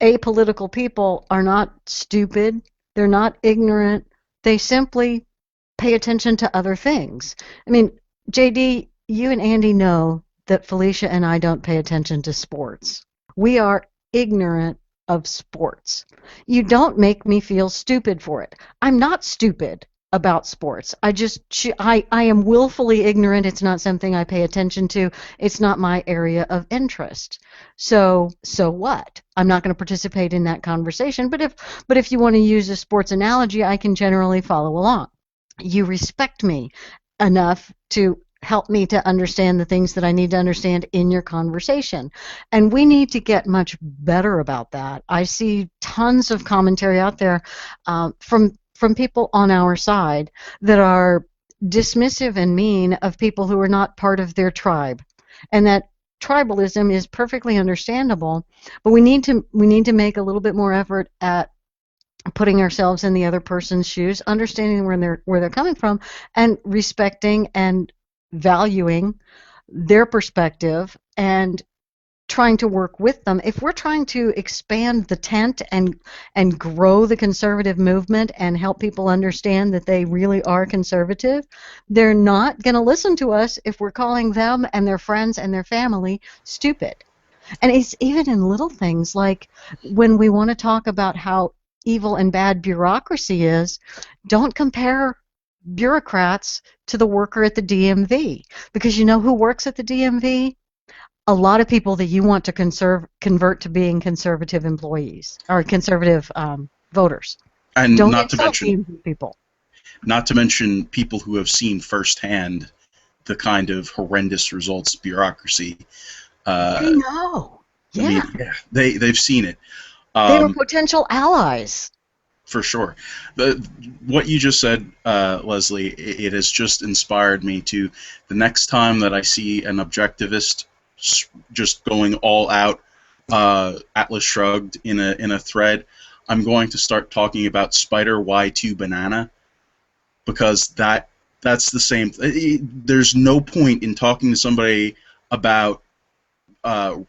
apolitical people are not stupid. They're not ignorant. They simply pay attention to other things. I mean, JD, you and Andy know that Felicia and I don't pay attention to sports. We are ignorant of sports. You don't make me feel stupid for it. I'm not stupid about sports. I am willfully ignorant. It's not something I pay attention to. It's not my area of interest. So what? I'm not going to participate in that conversation. But if you want to use a sports analogy, I can generally follow along. You respect me enough to help me to understand the things that I need to understand in your conversation. And we need to get much better about that. I see tons of commentary out there from people on our side that are dismissive and mean of people who are not part of their tribe. And that tribalism is perfectly understandable, but we need to make a little bit more effort at putting ourselves in the other person's shoes, understanding where they're coming from, and respecting and valuing their perspective and trying to work with them. If we're trying to expand the tent and grow the conservative movement and help people understand that they really are conservative, they're not going to listen to us if we're calling them and their friends and their family stupid. And it's even in little things like when we want to talk about how evil and bad bureaucracy is, don't compare bureaucrats to the worker at the DMV, because you know who works at the DMV? A lot of people that you want to convert to being conservative employees or conservative voters. And don't not to insult mention DMV people. Not to mention people who have seen firsthand the kind of horrendous results of bureaucracy. I know. Yeah. I mean, yeah, they've seen it. They were potential allies. For sure. What you just said, Leslie, it has just inspired me to the next time that I see an objectivist just going all out, Atlas Shrugged in a thread, I'm going to start talking about Spider Y2 Banana, because that's the same. There's no point in talking to somebody about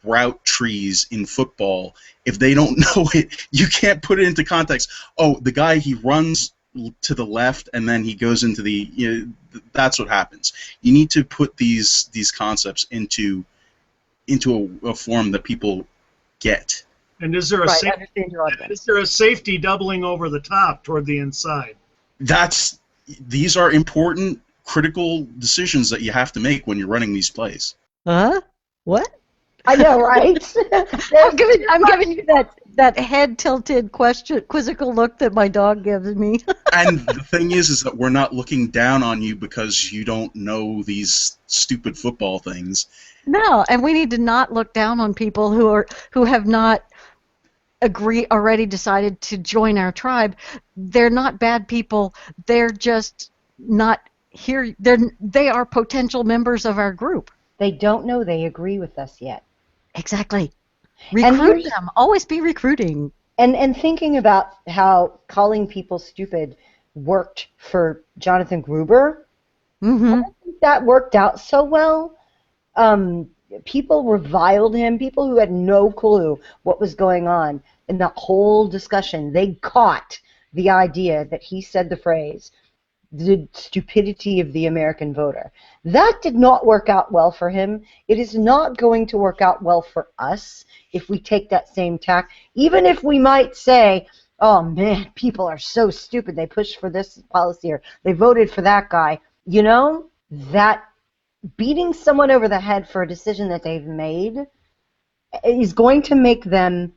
route trees in football if they don't know it. You can't put it into context. Oh, the guy, he runs to the left and then he goes into the, that's what happens. You need to put these concepts into a form that people get. And is there a safety doubling over the top toward the inside? These are important, critical decisions that you have to make when you're running these plays. Huh? What? I know, right? I'm giving you that head tilted quizzical look that my dog gives me. And the thing is that we're not looking down on you because you don't know these stupid football things. No, and we need to not look down on people who have not already decided to join our tribe. They're not bad people. They're just not here. They are potential members of our group. They don't know they agree with us yet. Exactly. Recruit them. Always be recruiting. And thinking about how calling people stupid worked for Jonathan Gruber, Mm-hmm. I don't think that worked out so well. People reviled him. People who had no clue what was going on in that whole discussion, they caught the idea that he said the phrase, the stupidity of the American voter. That did not work out well for him. It is not going to work out well for us if we take that same tack. Even if we might say, oh man, people are so stupid, they pushed for this policy or they voted for that guy. You know, that beating someone over the head for a decision that they've made is going to make them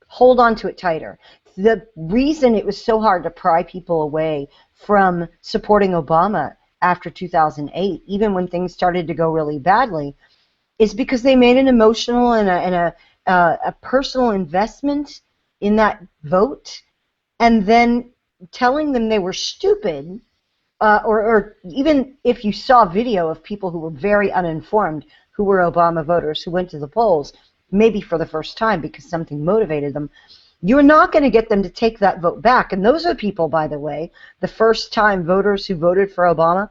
hold on to it tighter. The reason it was so hard to pry people away from supporting Obama after 2008, even when things started to go really badly, is because they made an emotional and a personal investment in that vote, and then telling them they were stupid, or even if you saw video of people who were very uninformed, who were Obama voters, who went to the polls, maybe for the first time because something motivated them, you're not going to get them to take that vote back. And those are people, by the way, the first-time voters who voted for Obama,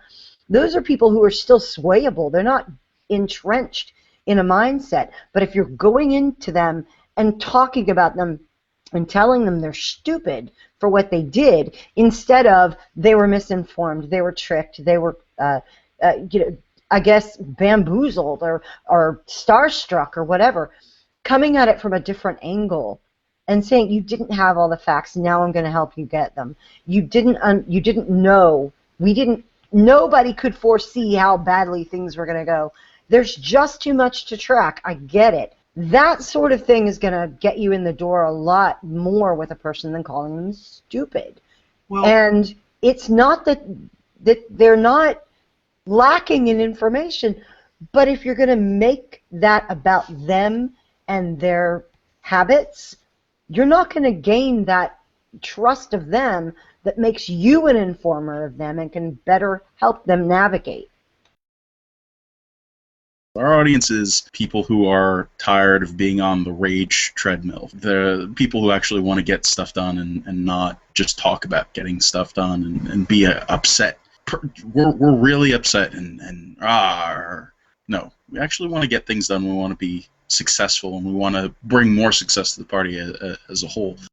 those are people who are still swayable. They're not entrenched in a mindset. But if you're going into them and talking about them and telling them they're stupid for what they did, instead of they were misinformed, they were tricked, they were, I guess, bamboozled or starstruck or whatever, coming at it from a different angle and saying, you didn't have all the facts, now I'm going to help you get them. You didn't know. Nobody could foresee how badly things were going to go. There's just too much to track. I get it. That sort of thing is going to get you in the door a lot more with a person than calling them stupid. Well, and it's not that they're not lacking in information, but if you're going to make that about them and their habits, you're not going to gain that trust of them that makes you an informer of them and can better help them navigate. Our audience is people who are tired of being on the rage treadmill. The people who actually want to get stuff done and not just talk about getting stuff done and be upset. We're really upset and no. We actually want to get things done. We want to be successful, and we want to bring more success to the party as a whole.